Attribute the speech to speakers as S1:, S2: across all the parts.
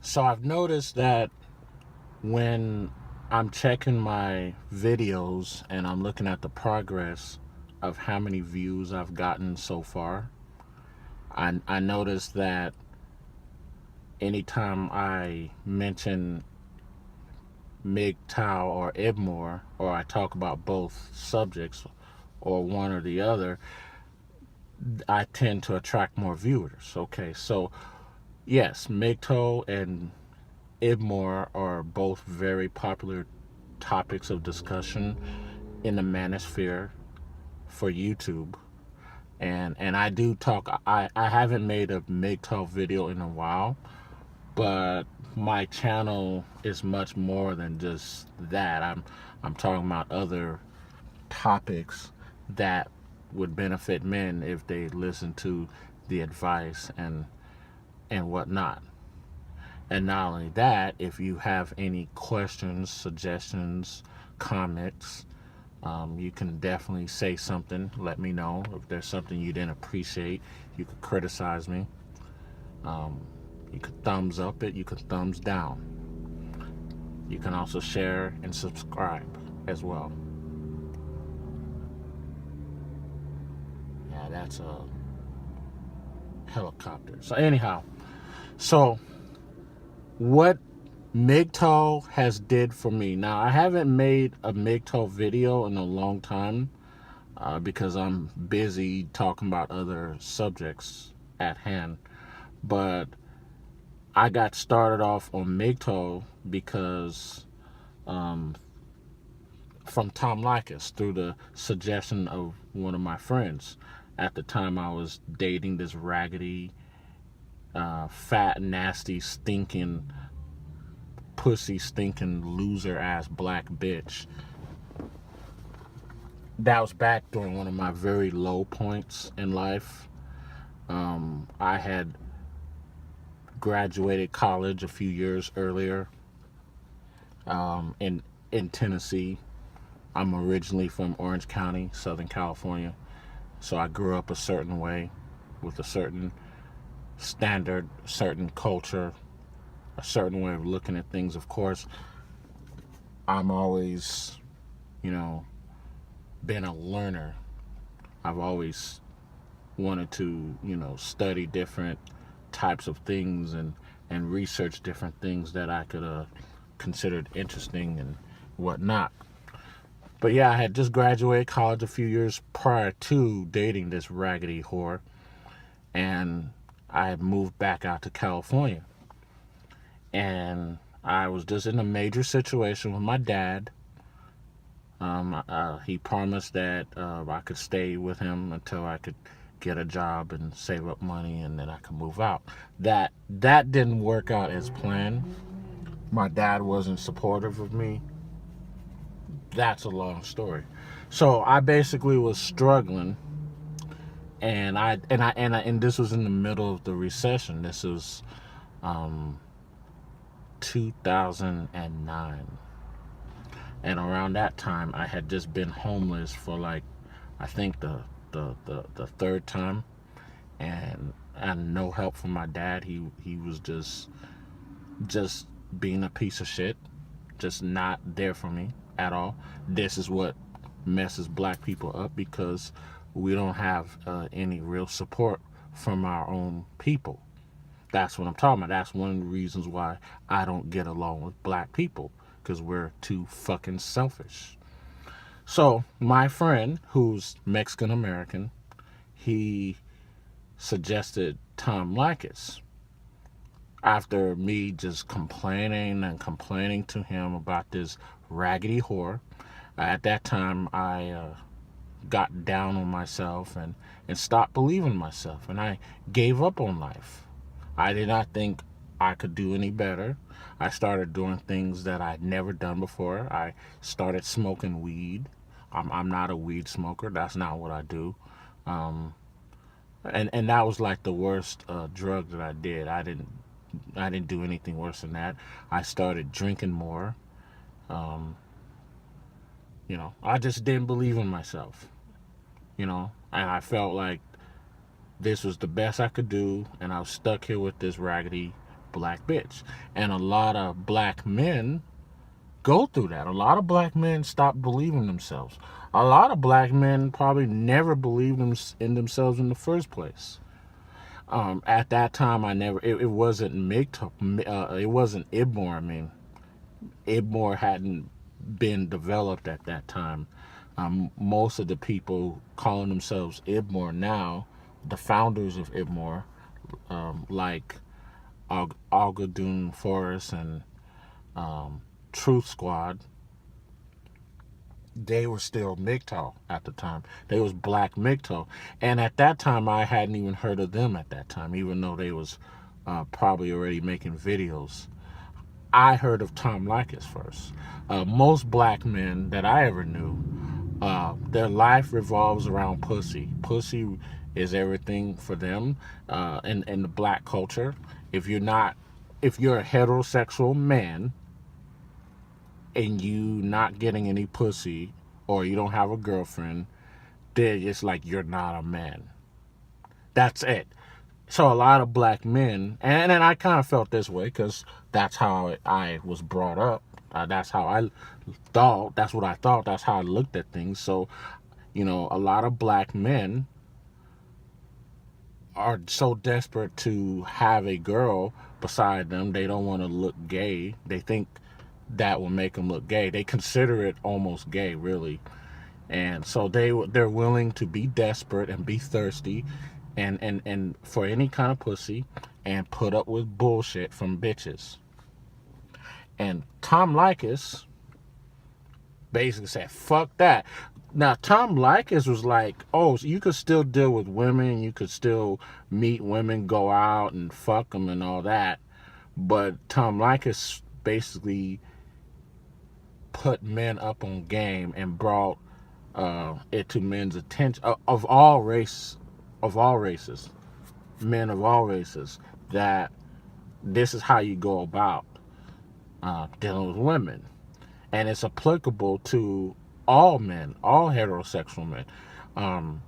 S1: So I've noticed that when I'm checking my videos and I'm looking at the progress of how many views I've gotten so far, I noticed that anytime I mention MGTOW or IBMOR, or I talk about both subjects or one or the other, I tend to attract more viewers. Okay, so yes, MGTOW and IBMOR are both very popular topics of discussion in the manosphere for YouTube. And I do talk. I haven't made a MGTOW video in a while, but my channel is much more than just that. I'm talking about other topics that would benefit men if they listen to the advice and whatnot. And not only that, if you have any questions, suggestions, comments, you can definitely say something. Let me know if there's something you didn't appreciate. You could criticize me. Um, you could thumbs up it. You could thumbs down. You can also share and subscribe as well. Yeah, that's a helicopter. So anyhow, so what MGTOW has did for me. Now I haven't made a MGTOW video in a long time because I'm busy talking about other subjects at hand. But I got started off on MGTOW because from Tom Likas through the suggestion of one of my friends. At the time, I was dating this raggedy, fat, nasty, stinking, pussy, stinking, loser ass black bitch. That was back during one of my very low points in life. I had graduated college a few years earlier in Tennessee. I'm originally from Orange County, Southern California. So I grew up a certain way with a certain standard, certain culture, a certain way of looking at things. Of course, I'm always, you know, been a learner. I've always wanted to, study different types of things and research different things that I could considered interesting and whatnot. But yeah, I had just graduated college a few years prior to dating this raggedy whore, and I had moved back out to California. And I was just in a major situation with my dad. He promised that I could stay with him until I could get a job and save up money, and then I could move out. That didn't work out as planned. My dad wasn't supportive of me. That's a long story. So I basically was struggling, and this was in the middle of the recession. This was 2009, and around that time I had just been homeless for like, I think the third time, and I had no help from my dad. He was just being a piece of shit, just not there for me at all. This is what messes black people up, because we don't have any real support from our own people. That's what I'm talking about. That's one of the reasons why I don't get along with black people, because we're too fucking selfish. So my friend, who's Mexican American, he suggested Tom Likas. After me just complaining and complaining to him about this raggedy whore, at that time I got down on myself and stopped believing myself, and I gave up on life. I did not think I could do any better. I started doing things that I'd never done before. I started smoking weed. I'm not a weed smoker. That's not what I do. Um, and that was like the worst drug that I did. I didn't do anything worse than that. I started drinking more. Um, I just didn't believe in myself. And I felt like this was the best I could do, and I was stuck here with this raggedy black bitch. And a lot of black men go through that. A lot of black men stop believing themselves. A lot of black men probably never believed in themselves in the first place. At that time, it wasn't MGTOW, it wasn't IBMOR. I mean, IBMOR hadn't been developed at that time. Most of the people calling themselves IBMOR now, the founders of IBMOR, like Algadun Forest and Truth Squad, they were still MGTOW at the time. They was black MGTOW. And at that time, I hadn't even heard of them at that time, even though they was probably already making videos. I heard of Tom Likas first. Most black men that I ever knew, their life revolves around pussy. Pussy is everything for them in the black culture. If you're a heterosexual man and you not getting any pussy or you don't have a girlfriend, then it's like you're not a man. That's it. So a lot of black men, and I kind of felt this way because that's how I was brought up. That's how I thought. That's what I thought. That's how I looked at things. So, a lot of black men are so desperate to have a girl beside them. They don't want to look gay. They think that will make them look gay. They consider it almost gay, really. And so they're willing to be desperate and be thirsty and for any kind of pussy and put up with bullshit from bitches. And Tom Likas basically said, fuck that. Now, Tom Likas was like, oh, so you could still deal with women, you could still meet women, go out and fuck them and all that. But Tom Likas basically put men up on game and brought it to men's attention of all races, men of all races, that this is how you go about dealing with women. And it's applicable to all men, all heterosexual men,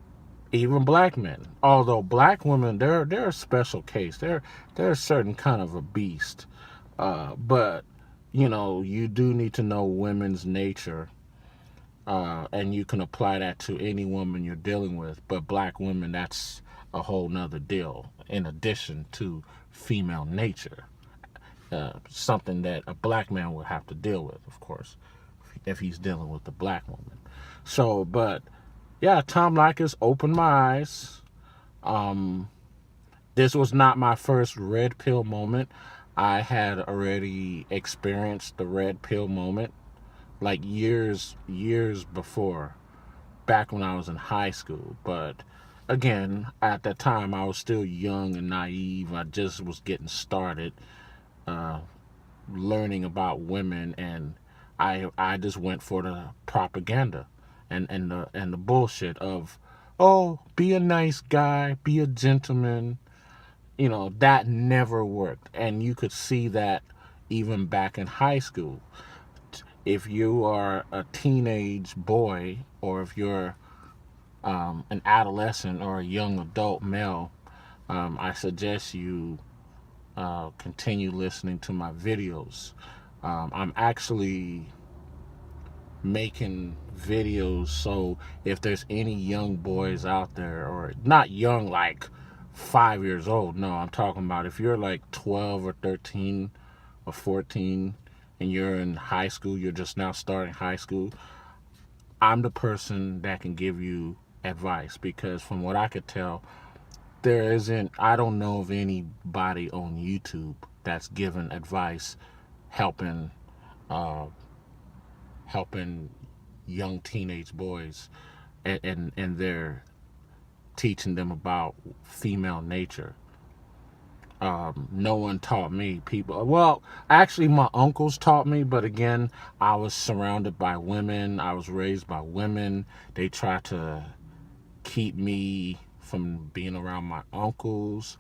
S1: even black men. Although black women, they're a special case. They're a certain kind of a beast. But you do need to know women's nature, and you can apply that to any woman you're dealing with. But black women, that's a whole nother deal. In addition to female nature, something that a black man would have to deal with, of course, if he's dealing with a black woman. So, but yeah, Tom Likas opened my eyes. This was not my first red pill moment. I had already experienced the red pill moment like years before, back when I was in high school. But again, at that time, I was still young and naive. I just was getting started learning about women, and I just went for the propaganda and the bullshit of, oh, be a nice guy, be a gentleman. That never worked. And you could see that even back in high school. If you are a teenage boy, or if you're an adolescent or a young adult male, I suggest you continue listening to my videos. I'm actually making videos, so if there's any young boys out there, or not young like 5 years old, no, I'm talking about if you're like 12 or 13 or 14 and you're in high school, you're just now starting high school, I'm the person that can give you advice, because from what I could tell, I don't know of anybody on YouTube that's giving advice helping young teenage boys, and they're teaching them about female nature. No one taught me. Well, actually my uncles taught me, but again, I was surrounded by women. I was raised by women. They tried to keep me from being around my uncles.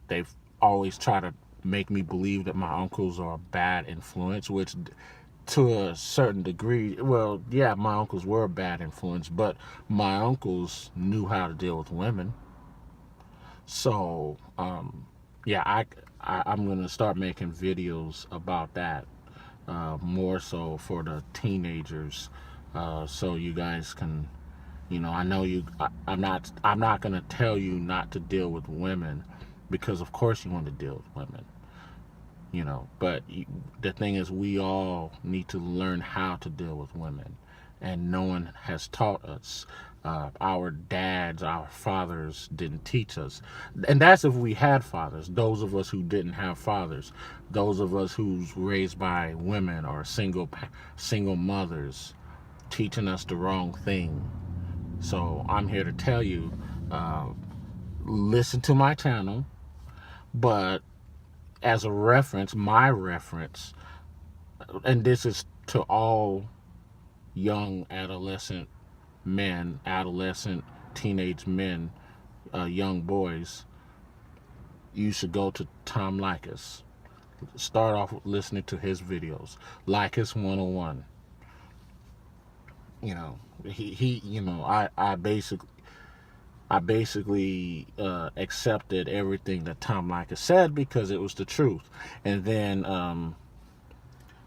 S1: They've always tried to make me believe that my uncles are a bad influence, which to a certain degree, well, yeah, my uncles were a bad influence, but my uncles knew how to deal with women. So yeah, I'm gonna start making videos about that, more so for the teenagers, so you guys can, I know I'm not gonna tell you not to deal with women, because of course you want to deal with women, but the thing is, we all need to learn how to deal with women, and no one has taught us. Our dads, our fathers didn't teach us, and that's if we had fathers. Those of us who didn't have fathers, those of us who's raised by women or single mothers, teaching us the wrong thing. So I'm here to tell you, uh, listen to my channel, but as a reference, my reference, and this is to all young adolescent, teenage men, young boys, you should go to Tom Likas. Start off with listening to his videos. Likas 101. You know, he I basically accepted everything that Tom Likas said because it was the truth. And then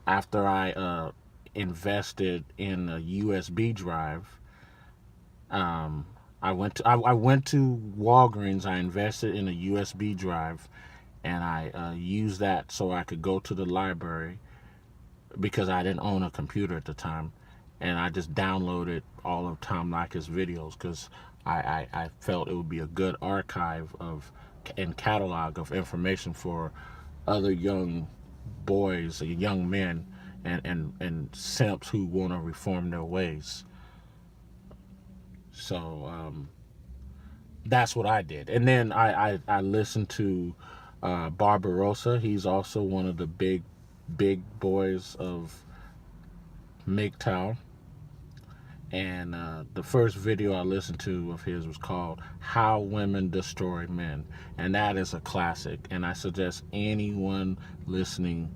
S1: after I invested in a USB drive, um, I went to Walgreens. I invested in a USB drive, and I used that so I could go to the library because I didn't own a computer at the time, and I just downloaded all of Tom Likas videos because I felt it would be a good archive of and catalog of information for other young boys, young men, and simps who want to reform their ways. So that's what I did. And then I listened to Barbarossa. He's also one of the big boys of MGTOW. And the first video I listened to of his was called "How Women Destroy Men," and that is a classic. And I suggest anyone listening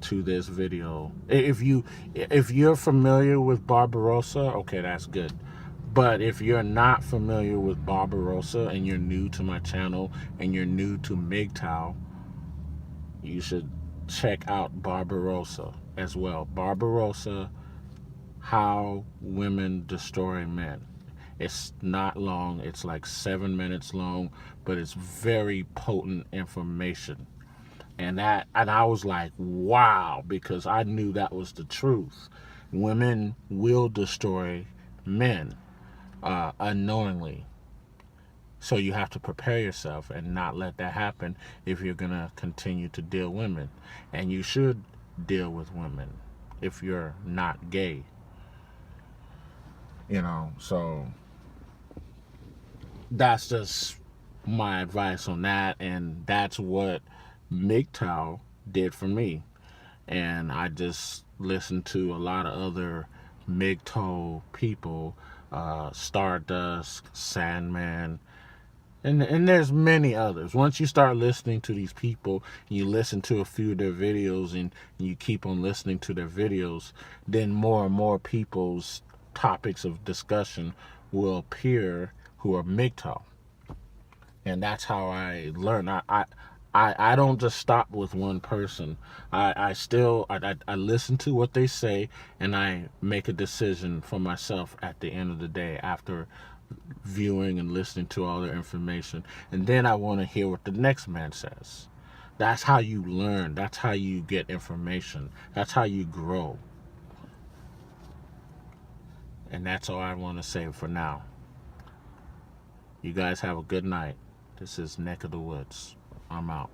S1: to this video, if you're familiar with Barbarossa, okay, that's good. But if you're not familiar with Barbarossa and you're new to my channel and you're new to MGTOW, you should check out Barbarossa as well. Barbarossa, How Women Destroy Men. It's not long, it's like 7 minutes long, but it's very potent information. And I was like, wow, because I knew that was the truth. Women will destroy men, unknowingly. So you have to prepare yourself and not let that happen if you're going to continue to deal with women. And you should deal with women if you're not gay. So that's just my advice on that. And that's what MGTOW did for me. And I just listened to a lot of other MGTOW people, Stardust, Sandman, and there's many others. Once you start listening to these people, you listen to a few of their videos, and you keep on listening to their videos, then more and more people's topics of discussion will appear who are MGTOW. And that's how I learn. I don't just stop with one person. I listen to what they say, and I make a decision for myself at the end of the day after viewing and listening to all their information. And then I want to hear what the next man says. That's how you learn. That's how you get information. That's how you grow. And that's all I want to say for now. You guys have a good night. This is Neck of the Woods. I'm out.